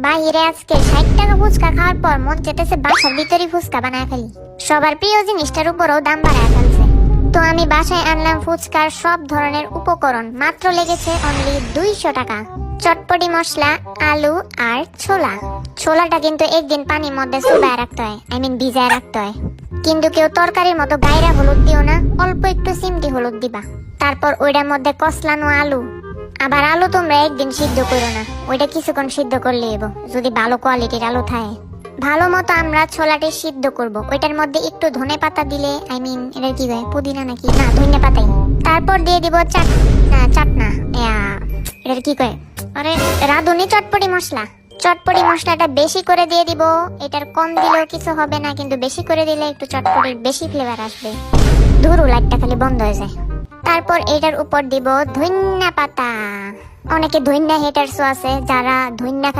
বাইরে আজকে 60 টাকা ফুচকা খাওয়ার পর মন চেতেছে বাসার ভিতরে ফুচকা বানায় ফেলি। সবার প্রিয় জিনিসটার উপরও দাম বাড়ায় ফেলছে। তো আমি বাসায় আনলাম ফুচকার সব ধরনের উপকরণ, মাত্র লেগেছে অনলি 200 টাকা। চটপটি মশলা, আলু আর ছোলা। ছোলাটা কিন্তু একদিন পানির মধ্যে চুবায় রাখতে হয়, ভিজায় রাখতে হয়। কিন্তু কেউ তরকারির মতো গায়রা হলুদ দিও না, অল্প একটু চিমটি হলুদ দিবা। তারপর ওইটার মধ্যে কসলানো আলু। আবার আলু তোমরা একদিন সিদ্ধ করো না, ওইটা কিছুক্ষণ সিদ্ধ করলে এবো, যদি ভালো কোয়ালিটির আলু থাকে। ভালো মতো আমরা ছোলাটি সিদ্ধ করব। ওইটার মধ্যে একটু ধনে পাতা দিলে, এটা কি হয়, পুদিনা নাকি, না ধনে পাতাই। তারপর দিয়ে দিব চাটনা, এটা কি কয়, আরে রাঁধুনি চটপটি মশলা। চটপটি মশলাটা বেশি করে দিয়ে দিব। এটার কম দিলেও কিছু হবে না, কিন্তু বেশি করে দিলে একটু চটপটির বেশি ফ্লেভার আসবে। ধুরু, লাইটটা খালি বন্ধ হয়ে যায়। তারপর এটার উপর দিব ধনিয়া পাতা। অনেকে ধনিয়া হেটারসও আছে, যারা ধনিয়া